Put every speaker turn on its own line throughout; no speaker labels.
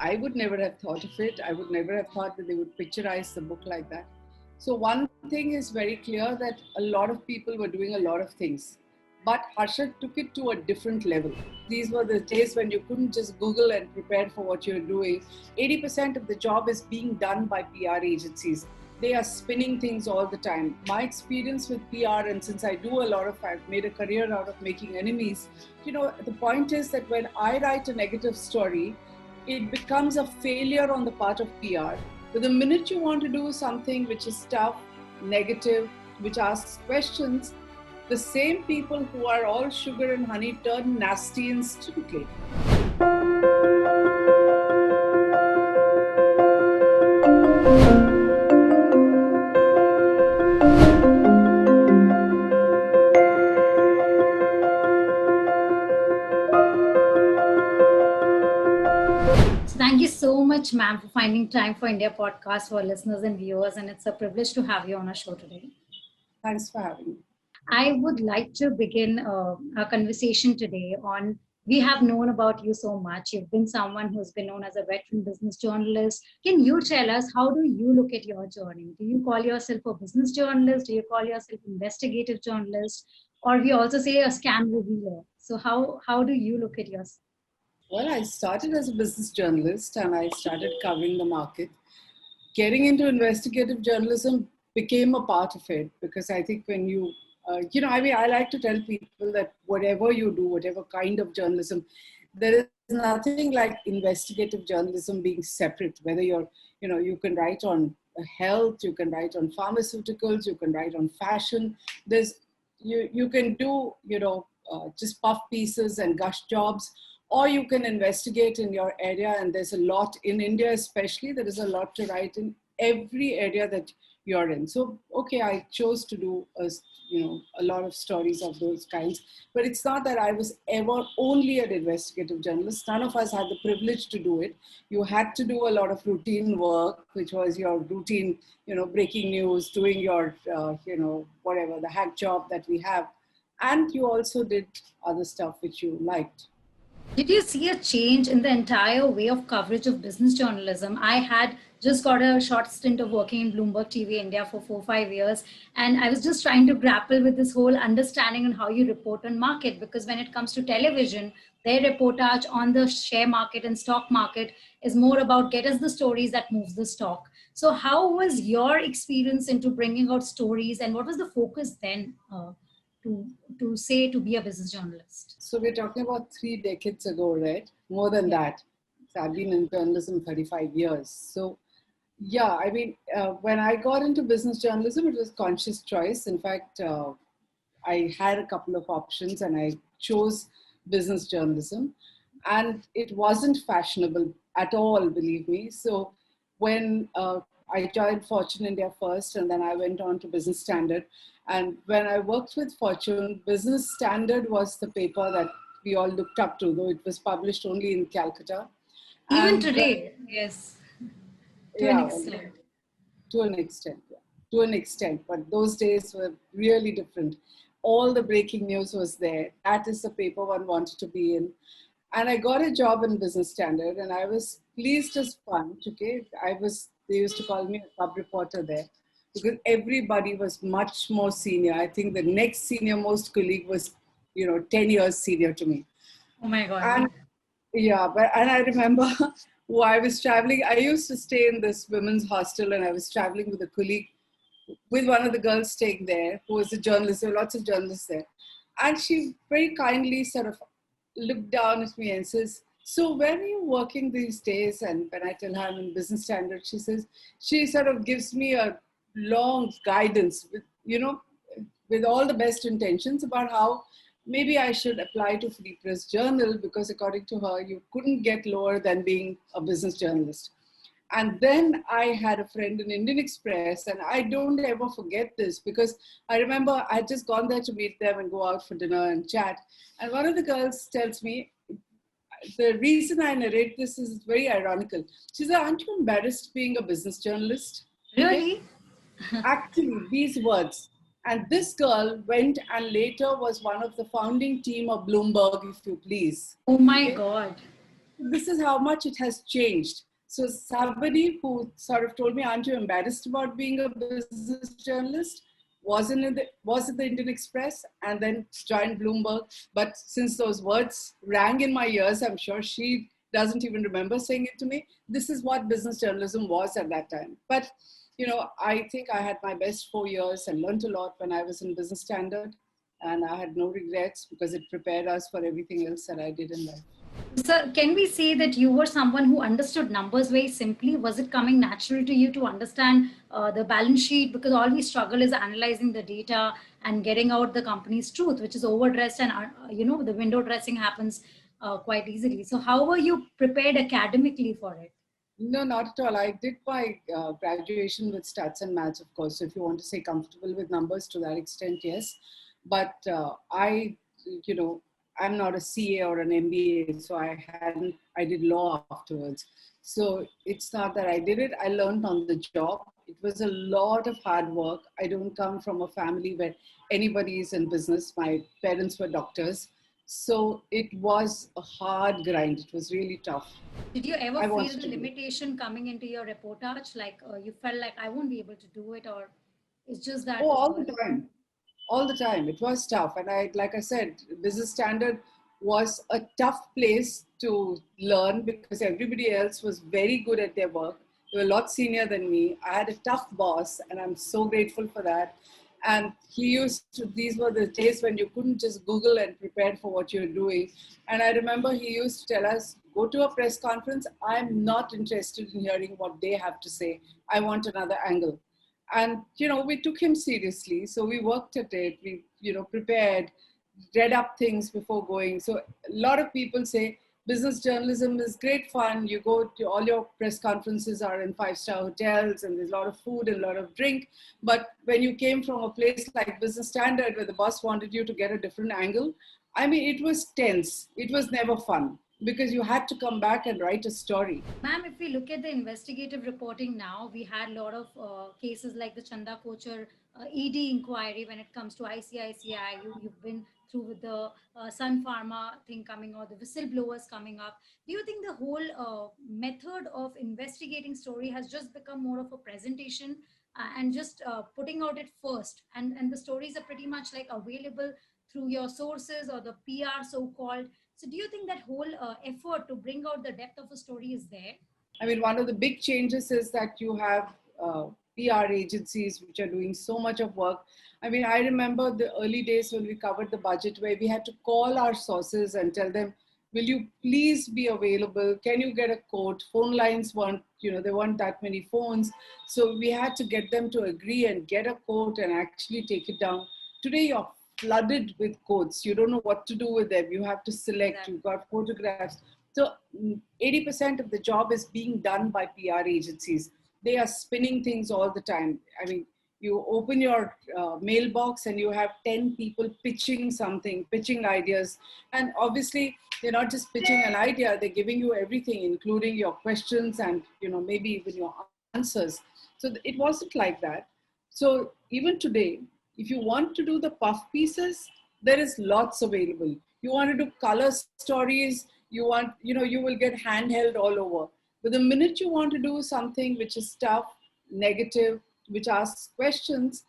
I would never have thought of it. I would never have thought that they would picturize the book like that. So one thing is very clear, that a lot of people were doing a lot of things. But Harshad took it to a different level. These were the days when you couldn't just Google and prepare for what you're doing. 80% of the job is being done by PR agencies. They are spinning things all the time. My experience with PR, and since I've made a career out of making enemies, the point is that when I write a negative story, it becomes a failure on the part of PR. But the minute you want to do something which is tough, negative, which asks questions, the same people who are all sugar and honey turn nasty instantly.
Thank you so much, ma'am, for finding time for India Podcast for listeners and viewers. And it's a privilege to have you on our show today.
Thanks for having me.
I would like to begin our conversation today on, we have known about you so much. You've been someone who's been known as a veteran business journalist. Can you tell us, how do you look at your journey? Do you call yourself a business journalist? Do you call yourself investigative journalist? Or we also say a scam revealer. So how do you look at yourself?
Well, I started as a business journalist and I started covering the market. Getting into investigative journalism became a part of it, because I think when you, I like to tell people that whatever you do, whatever kind of journalism, there is nothing like investigative journalism being separate. Whether you can write on health, you can write on pharmaceuticals, you can write on fashion. You can do, just puff pieces and gush jobs, or you can investigate in your area. And there's a lot in India, especially, there is a lot to write in every area that you're in. So, okay, I chose to do a lot of stories of those kinds, but it's not that I was ever only an investigative journalist. None of us had the privilege to do it. You had to do a lot of routine work, which was your routine, breaking news, doing your, whatever, the hack job that we have. And you also did other stuff which you liked.
Did you see a change in the entire way of coverage of business journalism? I had just got a short stint of working in Bloomberg TV India for 4-5 years. And I was just trying to grapple with this whole understanding on how you report on market. Because when it comes to television, their reportage on the share market and stock market is more about get us the stories that moves the stock. So how was your experience into bringing out stories, and what was the focus then? To be a business journalist?
So we're talking about 3 decades ago, right? More than that. So I've been in journalism 35 years. So yeah, I mean, when I got into business journalism, it was conscious choice. In fact, I had a couple of options and I chose business journalism. And it wasn't fashionable at all, believe me. So when I joined Fortune India first, and then I went on to Business Standard. And when I worked with Fortune, Business Standard was the paper that we all looked up to, though it was published only in Calcutta.
Even today, yes. To an extent.
To an extent, yeah. To an extent. But those days were really different. All the breaking news was there. That is the paper one wanted to be in. And I got a job in Business Standard, and I was pleased as punch, okay? They used to call me a cub reporter there, because everybody was much more senior. I think the next senior most colleague was, 10 years senior to me.
Oh my God.
And and I remember I was traveling. I used to stay in this women's hostel, and I was traveling with a colleague, with one of the girls staying there, who was a journalist. There were lots of journalists there. And she very kindly sort of looked down at me and says, "So where are you working these days?" And when I tell her I'm in Business Standard, she sort of gives me a long guidance with all the best intentions about how maybe I should apply to Free Press Journal, because according to her, you couldn't get lower than being a business journalist. And then I had a friend in Indian Express, and I don't ever forget this, because I remember I had just gone there to meet them and go out for dinner and chat. And one of the girls tells me, the reason I narrate this is very ironical. She said, "Aren't you embarrassed being a business journalist?"
Really?
Actually, these words. And this girl went and later was one of the founding team of Bloomberg, if you please.
Oh my God.
this is how much it has changed. So somebody who sort of told me, aren't you embarrassed about being a business journalist? Was in the Indian Express and then joined Bloomberg. But since those words rang in my ears, I'm sure she doesn't even remember saying it to me. This is what business journalism was at that time. But, I think I had my best 4 years and learned a lot when I was in Business Standard. And I had no regrets because it prepared us for everything else that I did in life.
So, can we say that you were someone who understood numbers very simply? Was it coming natural to you to understand the balance sheet? Because all we struggle is analyzing the data and getting out the company's truth, which is overdressed, and the window dressing happens quite easily. So, how were you prepared academically for it?
No, not at all. I did my graduation with stats and maths, of course. So if you want to say comfortable with numbers to that extent, yes. But you know, I'm not a CA or an MBA, so I did law afterwards. So it's not that I did it. I learned on the job. It was a lot of hard work. I don't come from a family where anybody is in business. My parents were doctors. So it was a hard grind. It was really tough.
Did you ever
I
feel
wanted
the
to do it.
limitation coming into your reportage? Like you felt like I won't be able to do it, or it's just
Oh,
that
all the time. All the time. It was tough. And like I said, Business Standard was a tough place to learn because everybody else was very good at their work. They were a lot senior than me. I had a tough boss, and I'm so grateful for that. And these were the days when you couldn't just Google and prepare for what you're doing. And I remember he used to tell us, go to a press conference. I'm not interested in hearing what they have to say. I want another angle. And we took him seriously, so we worked at it. We prepared, read up things before going. So a lot of people say business journalism is great fun. You go to all your press conferences are in 5-star hotels and there's a lot of food and a lot of drink. But when you came from a place like Business Standard where the boss wanted you to get a different angle, I mean, it was tense. It was never fun because you had to come back and write a story.
Ma'am, if we look at the investigative reporting now, we had a lot of cases like the Chanda Kochar ED inquiry when it comes to ICICI. You've been through with the Sun Pharma thing coming out, the whistleblowers coming up. Do you think the whole method of investigating story has just become more of a presentation and just putting out it first? And the stories are pretty much like available through your sources or the PR so called. So do you think that whole effort to bring out the depth of a story is there?
I mean, one of the big changes is that you have PR agencies which are doing so much of work. I mean, I remember the early days when we covered the budget where we had to call our sources and tell them, will you please be available? Can you get a quote? Phone lines weren't, there weren't that many phones. So we had to get them to agree and get a quote and actually take it down. Today, you're flooded with quotes. You don't know what to do with them. You have to select. You've got photographs. So 80% of the job is being done by PR agencies. They are spinning things all the time. I mean, you open your mailbox and you have 10 people pitching something, pitching ideas. And obviously, they're not just pitching an idea, they're giving you everything, including your questions and, maybe even your answers. So it wasn't like that. So even today, if you want to do the puff pieces, there is lots available. You want to do color stories, you will get handheld all over. But the minute you want to do something which is tough, negative, which asks questions,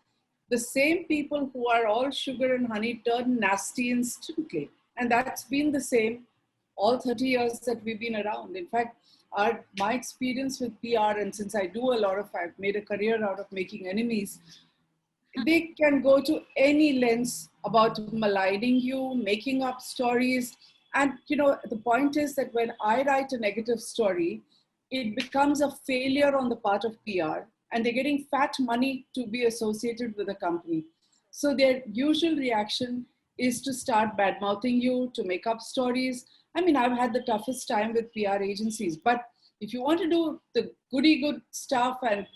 the same people who are all sugar and honey turn nasty instantly. And that's been the same all 30 years that we've been around. In fact, my experience with PR, and since I've made a career out of making enemies, they can go to any lengths about maligning you, making up stories. And, the point is that when I write a negative story, it becomes a failure on the part of PR and they're getting fat money to be associated with a company. So their usual reaction is to start bad mouthing you, to make up stories. I mean, I've had the toughest time with PR agencies, but if you want to do the goody good stuff and,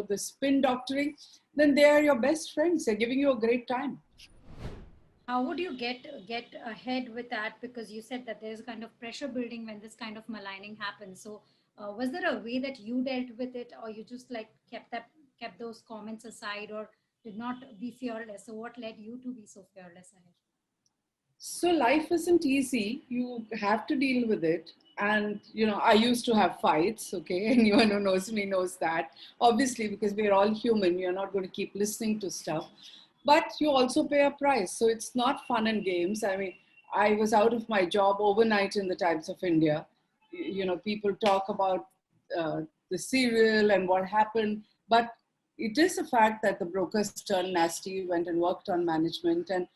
the spin doctoring, then they are your best friends. They're giving you a great time.
How would you get ahead with that? Because you said that there's a kind of pressure building when this kind of maligning happens. So was there a way that you dealt with it, or you just like kept those comments aside, or did not be fearless? So what led you to be so fearless ahead?
So life isn't easy. You have to deal with it. And, I used to have fights, okay? Anyone who knows me knows that. Obviously, because we're all human, you're not going to keep listening to stuff. But you also pay a price. So it's not fun and games. I mean, I was out of my job overnight in the Times of India. People talk about the serial and what happened. But it is a fact that the brokers turned nasty, went and worked on management. And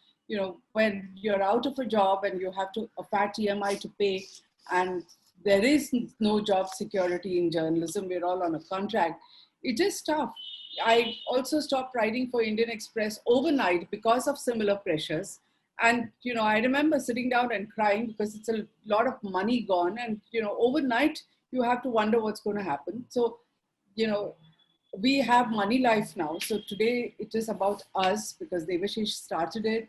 when you're out of a job and you have a fat EMI to pay, and there is no job security in journalism, we're all on a contract, it is tough. I also stopped writing for Indian Express overnight because of similar pressures. And, I remember sitting down and crying because it's a lot of money gone. And, overnight, you have to wonder what's going to happen. So, you know, we have Money Life now. So today it is about us because Devashish started it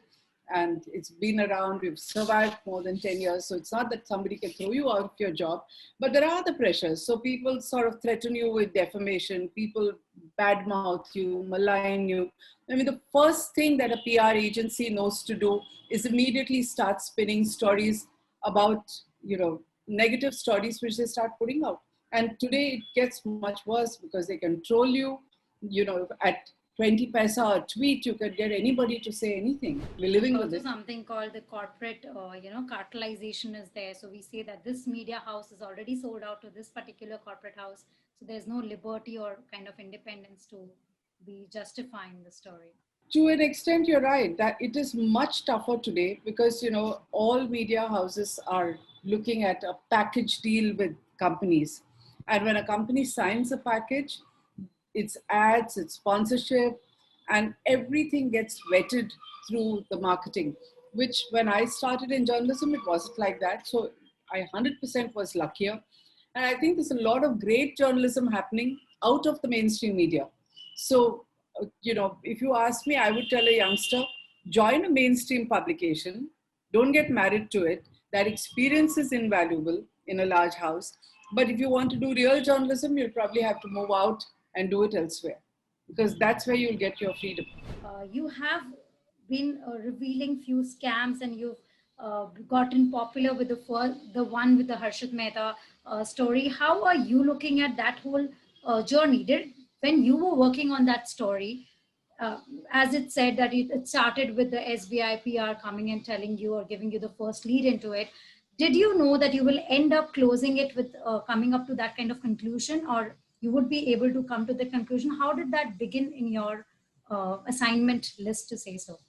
and it's been around. We've survived more than 10 years. So it's not that somebody can throw you out of your job, but there are other pressures. So people sort of threaten you with defamation. People badmouth you, malign you. I mean, the first thing that a PR agency knows to do is immediately start spinning stories about, negative stories which they start putting out. And today it gets much worse because they control you. At 20 paisa a tweet, you can get anybody to say anything. We're living with it.
Something called the corporate, cartelization is there. So we say that this media house is already sold out to this particular corporate house. So there's no liberty or kind of independence to be justifying the story.
To an extent, you're right that it is much tougher today because, all media houses are looking at a package deal with companies. And when a company signs a package, it's ads, it's sponsorship, and everything gets vetted through the marketing, which when I started in journalism, it wasn't like that. So I 100% was luckier. And I think there's a lot of great journalism happening out of the mainstream media. So, if you ask me, I would tell a youngster, join a mainstream publication, don't get married to it. That experience is invaluable in a large house. But if you want to do real journalism, you'll probably have to move out and do it elsewhere because that's where you'll get your freedom.
You have been revealing few scams and you've gotten popular with the one with the Harshad Mehta story. How are you looking at that whole journey? When you were working on that story, uh, as it said that it started with the SBI PR coming and telling you or giving you the first lead into it. Did you know that you will end up closing it with coming up to that kind of conclusion, or you would be able to come to the conclusion? How did that begin in your assignment list, to say so?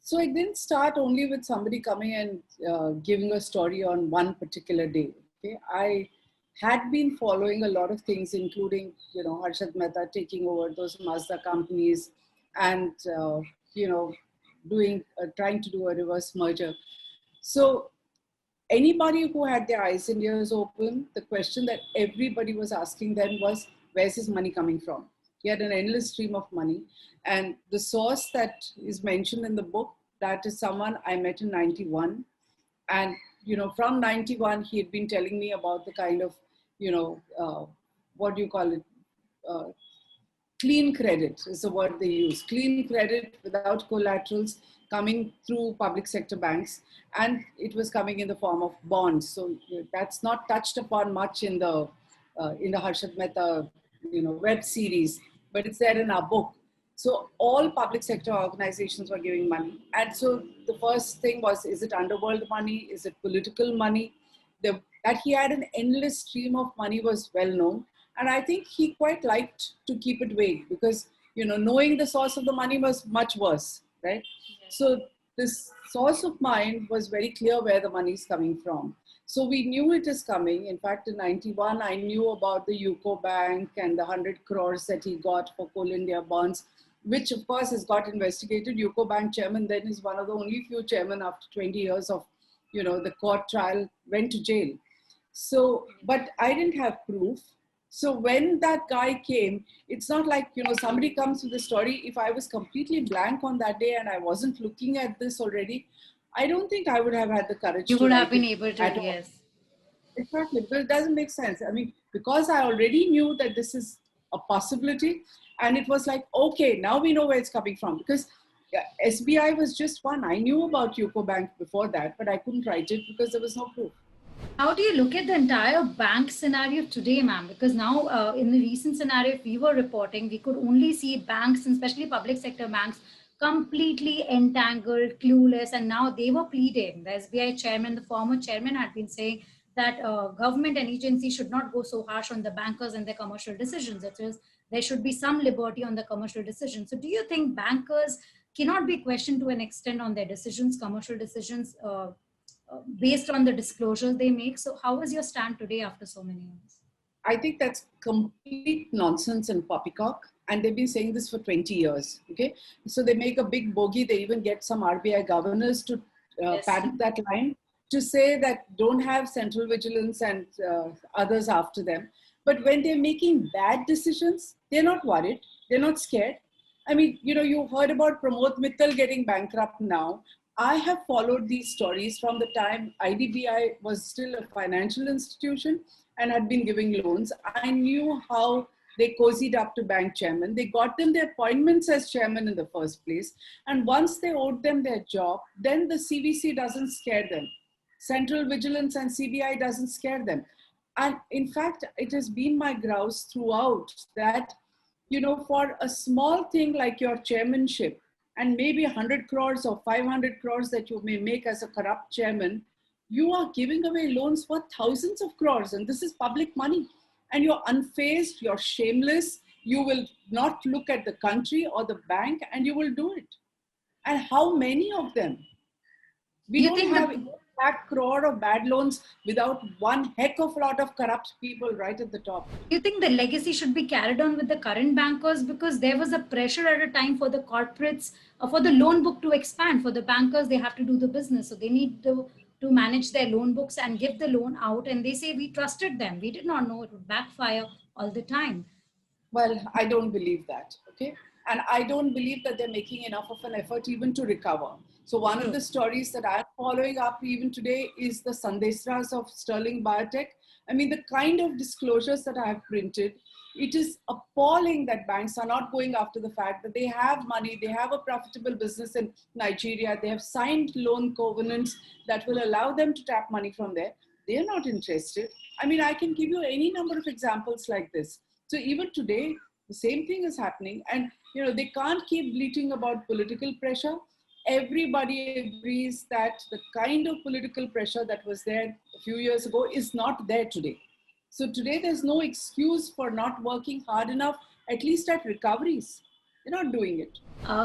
So it didn't start only with somebody coming and giving a story on one particular day. Okay, I had been following a lot of things, including Harshad Mehta taking over those Mazda companies, and doing trying to do a reverse merger. So anybody who had their eyes and ears open, the question that everybody was asking then was, where's his money coming from? He had an endless stream of money. And the source that is mentioned in the book, that is someone I met in 91. And, from 91, he had been telling me about the kind of, what do you call it? Clean credit is the word they use. Clean credit without collaterals coming through public sector banks. And it was coming in the form of bonds. So that's not touched upon much in the Harshad Mehta, web series, but it's there in our book. So all public sector organizations were giving money. And so the first thing was, is it underworld money? Is it political money? That he had an endless stream of money was well known. And I think he quite liked to keep it vague because, knowing the source of the money was much worse, right? Yes. So this source of mine was very clear where the money is coming from. So we knew it is coming. In fact, in 91, I knew about the UCO Bank and the 100 crores that he got for Coal India bonds, which of course has got investigated. UCO Bank chairman then is one of the only few chairmen after 20 years of, the court trial, went to jail. So, but I didn't have proof. So when that guy came, it's not like, somebody comes with a story. If I was completely blank on that day and I wasn't looking at this already, I don't think I would have had the courage.
You would have been able to, yes.
Exactly, because it doesn't make sense. I mean, because I already knew that this is a possibility, and it was like, okay, now we know where it's coming from. Because Yeah, SBI was just one. I knew about UCO Bank before that, but I couldn't write it because there was no proof.
How do you look at the entire bank scenario today, ma'am? Because now, in the recent scenario, if we were reporting, we could only see banks, and especially public sector banks, completely entangled, clueless, and now they were pleading. The SBI chairman, the former chairman, had been saying that government and agency should not go so harsh on the bankers and their commercial decisions. That is, there should be some liberty on the commercial decisions. So, do you think bankers cannot be questioned to an extent on their decisions, commercial decisions? Based on the disclosures they make. So, how is your stand today after so many years?
I think that's complete nonsense and poppycock. And they've been saying this for 20 years. Okay. So they make a big bogey. They even get some RBI governors to
Yes.
pad that line to say that don't have central vigilance and others after them. But when they're making bad decisions, they're not worried. They're not scared. I mean, you heard about Pramod Mittal getting bankrupt now. I have followed these stories from the time IDBI was still a financial institution and had been giving loans. I knew how they cozied up to bank chairman. They got them their appointments as chairman in the first place. And once they owed them their job, then the CVC doesn't scare them. Central Vigilance and CBI doesn't scare them. And in fact, it has been my grouse throughout that, for a small thing like your chairmanship, and maybe 100 crores or 500 crores that you may make as a corrupt chairman, you are giving away loans for thousands of crores. And this is public money. And you're unfazed, you're shameless. You will not look at the country or the bank, and you will do it. And how many of them? We don't have a lakh crore of bad loans without one heck of a lot of corrupt people right at the top.
Do you think the legacy should be carried on with the current bankers? Because there was a pressure at a time for the corporates, for the loan book to expand. For the bankers, they have to do the business. So they need to manage their loan books and give the loan out. And they say, we trusted them. We did not know it would backfire all the time.
Well, I don't believe that, okay? And I don't believe that they're making enough of an effort even to recover. So one of the stories that I'm following up even today is the Sandesras of Sterling Biotech. I mean, the kind of disclosures that I have printed, it is appalling that banks are not going after the fact that they have money, they have a profitable business in Nigeria, they have signed loan covenants that will allow them to tap money from there. They're not interested. I mean, I can give you any number of examples like this. So even today, the same thing is happening. And, they can't keep bleating about political pressure. Everybody agrees that the kind of political pressure that was there a few years ago is not there today. So today there's no excuse for not working hard enough, at least at recoveries. They're not doing it.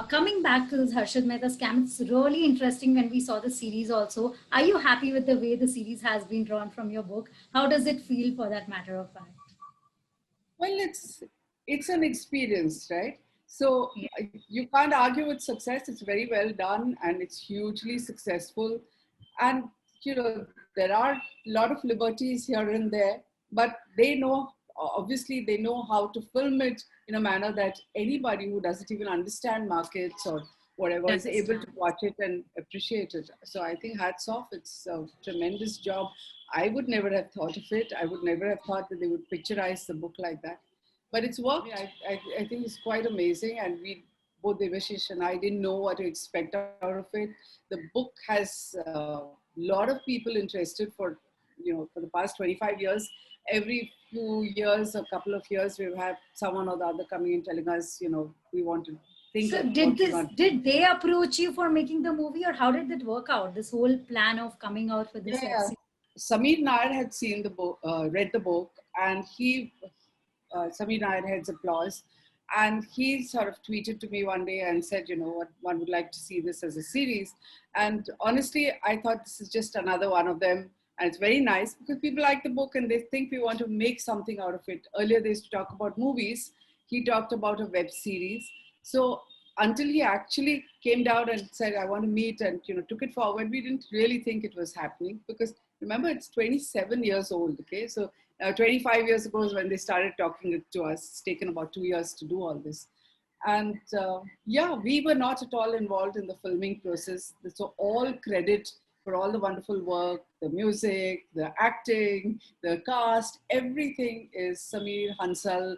Coming back to this Harshad Mehta scam, it's really interesting when we saw the series also. Are you happy with the way the series has been drawn from your book? How does it feel, for that matter of fact?
Well, it's an experience, right? So you can't argue with success. It's very well done and it's hugely successful. And, there are a lot of liberties here and there, but obviously they know how to film it in a manner that anybody who doesn't even understand markets or whatever is able to watch it and appreciate it. So I think hats off. It's a tremendous job. I would never have thought of it. I would never have thought that they would picturize the book like that. But it's worked. I think it's quite amazing. And both Devashish and I didn't know what to expect out of it. The book has a lot of people interested for the past 25 years. Every few years, a couple of years, we've had someone or the other coming and telling us, we want to think.
So did they approach you for making the movie, or how did it work out? This whole plan of coming out with this?
Yeah. Sameer Nair had seen the book, read the book, and Sameer Nair heads Applause, and he sort of tweeted to me one day and said, what, one would like to see this as a series. And honestly, I thought this is just another one of them. And it's very nice because people like the book and they think we want to make something out of it. Earlier, they used to talk about movies. He talked about a web series. So until he actually came down and said, I want to meet, and took it forward, we didn't really think it was happening because remember, it's 27 years old. Okay, so 25 years ago is when they started talking to us. It's taken about 2 years to do all this. And we were not at all involved in the filming process. So all credit for all the wonderful work, the music, the acting, the cast, everything is Sameer Hansal.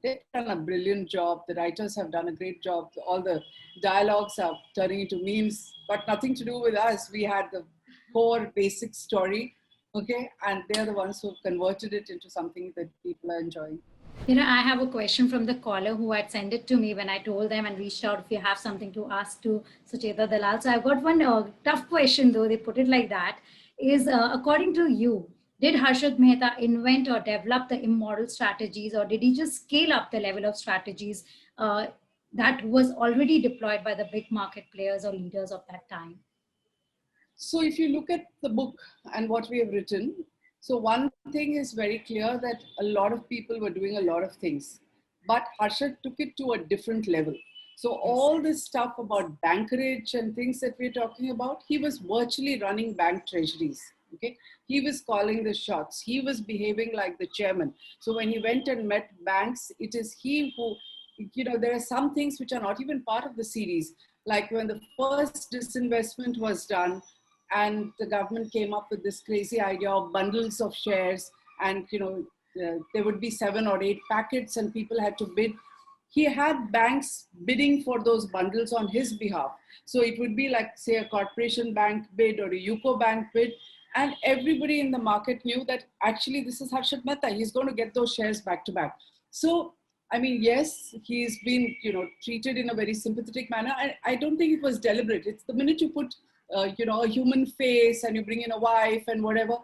they've done a brilliant job. The writers have done a great job. All the dialogues are turning into memes, but nothing to do with us. We had the core basic story, okay? And they're the ones who converted it into something that people are enjoying.
I have a question from the caller who had sent it to me when I told them and reached out if you have something to ask to Sucheta Dalal. So I've got one tough question, though they put it like that, is according to you, did Harshad Mehta invent or develop the immoral strategies, or did he just scale up the level of strategies that was already deployed by the big market players or leaders of that time?
So if you look at the book and what we have written, so one thing is very clear, that a lot of people were doing a lot of things, but Harshad took it to a different level. So all this stuff about bankerage and things that we're talking about, he was virtually running bank treasuries. Okay, he was calling the shots. He was behaving like the chairman. So when he went and met banks, it is he who, there are some things which are not even part of the series. Like when the first disinvestment was done, and the government came up with this crazy idea of bundles of shares, and there would be 7 or 8 packets and people had to bid. He had banks bidding for those bundles on his behalf. So it would be like, say, a corporation bank bid or a UCO bank bid, and everybody in the market knew that actually this is Harshad Mehta, he's going to get those shares back to back. So I mean, yes, he's been treated in a very sympathetic manner. I don't think it was deliberate. It's the minute you put a human face and you bring in a wife and whatever,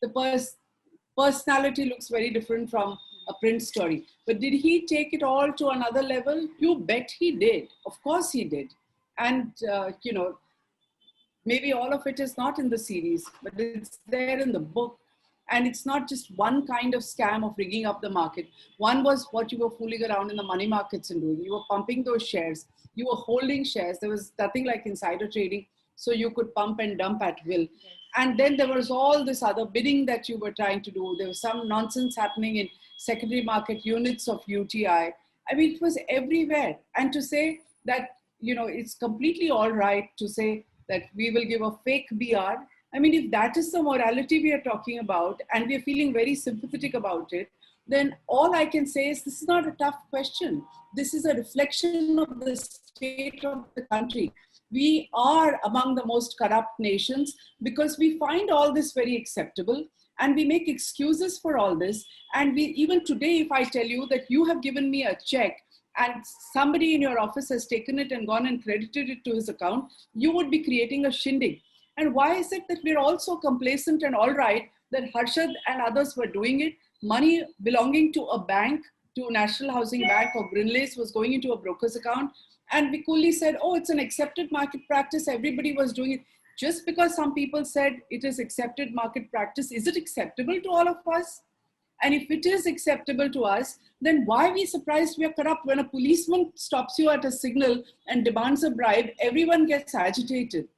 the personality looks very different from a print story. But did he take it all to another level? You bet he did. Of course he did. And, maybe all of it is not in the series, but it's there in the book. And it's not just one kind of scam of rigging up the market. One was what you were fooling around in the money markets and doing. You were pumping those shares. You were holding shares. There was nothing like insider trading, so you could pump and dump at will. And then there was all this other bidding that you were trying to do. There was some nonsense happening in secondary market units of UTI. I mean, it was everywhere. And to say that, it's completely all right to say that we will give a fake BR. I mean, if that is the morality we are talking about and we are feeling very sympathetic about it, then all I can say is this is not a tough question. This is a reflection of the state of the country. We are among the most corrupt nations because we find all this very acceptable and we make excuses for all this. And we, even today, if I tell you that you have given me a check and somebody in your office has taken it and gone and credited it to his account, you would be creating a shindig. And why is it that we're all so complacent and all right that Harshad and others were doing it? Money belonging to a bank, to National Housing Bank or Brinley's, was going into a broker's account. And we coolly said, oh, it's an accepted market practice. Everybody was doing it. Just because some people said it is accepted market practice, is it acceptable to all of us? And if it is acceptable to us, then why are we surprised we are corrupt? When a policeman stops you at a signal and demands a bribe, everyone gets agitated.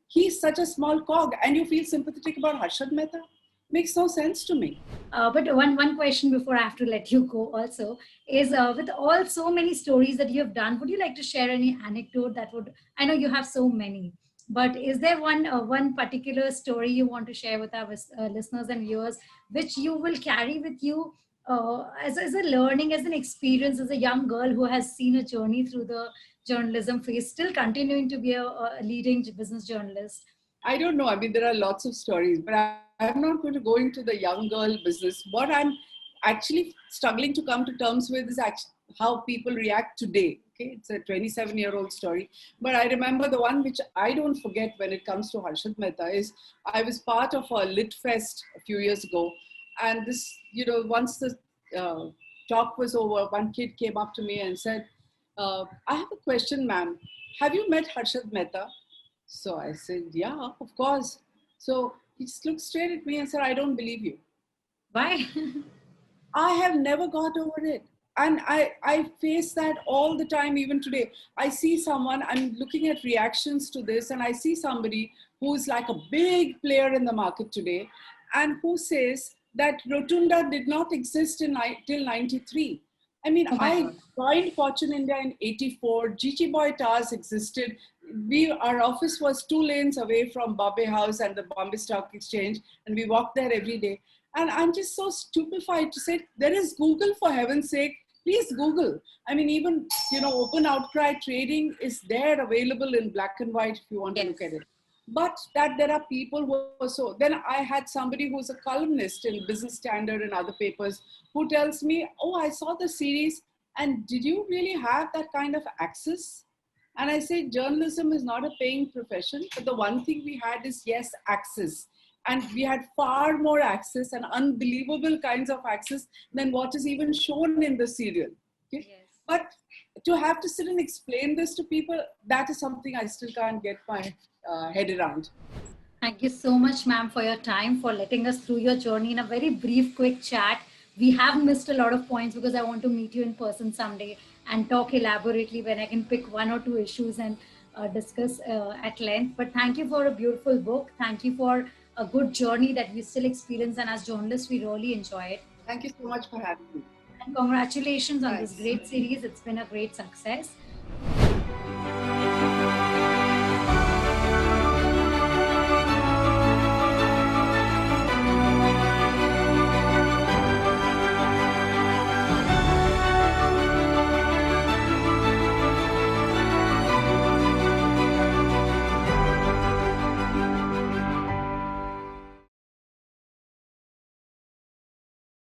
He's such a small cog, and you feel sympathetic about Harshad Mehta? Makes no sense to me.
But one question before I have to let you go also is, with all so many stories that you have done, would you like to share any anecdote that would, I know you have so many, but is there one particular story you want to share with our listeners and viewers, which you will carry with you as a learning, as an experience, as a young girl who has seen a journey through the journalism phase, still continuing to be a leading business journalist?
I don't know. I mean, there are lots of stories, but I'm not going to go into the young girl business. What I'm actually struggling to come to terms with is how people react today. Okay, it's a 27-year-old story. But I remember the one which I don't forget when it comes to Harshad Mehta is I was part of a Lit Fest a few years ago. And this, once the talk was over, one kid came up to me and said, I have a question, ma'am. Have you met Harshad Mehta? So I said, yeah, of course. So he just looked straight at me and said, I don't believe you.
Why?
I have never got over it. And I face that all the time, even today. I see someone, I'm looking at reactions to this, and I see somebody who's like a big player in the market today and who says that Rotunda did not exist till 93. I mean, I joined Fortune India in 84. Gigi Boy Towers existed. Our office was 2 lanes away from Bombay House and the Bombay Stock Exchange, and we walked there every day. And I'm just so stupefied to say, there is Google, for heaven's sake. Please Google. I mean, even, open outcry trading is there available in black and white if you want to look at it. But that there are people who are so, then I had somebody who's a columnist in Business Standard and other papers who tells me, oh, I saw the series, and did you really have that kind of access? And I say, journalism is not a paying profession, but the one thing we had is, yes, access. And we had far more access and unbelievable kinds of access than what is even shown in the serial. Okay? Yes. But to have to sit and explain this to people, that is something I still can't get my head around.
Thank you so much, ma'am, for your time, for letting us through your journey in a very brief, quick chat. We have missed a lot of points because I want to meet you in person someday and talk elaborately when I can pick one or two issues and discuss at length. But thank you for a beautiful book. Thank you for a good journey that we still experience, and as journalists, we really enjoy it.
Thank you so much for having me.
And congratulations on this great series. It's been a great success.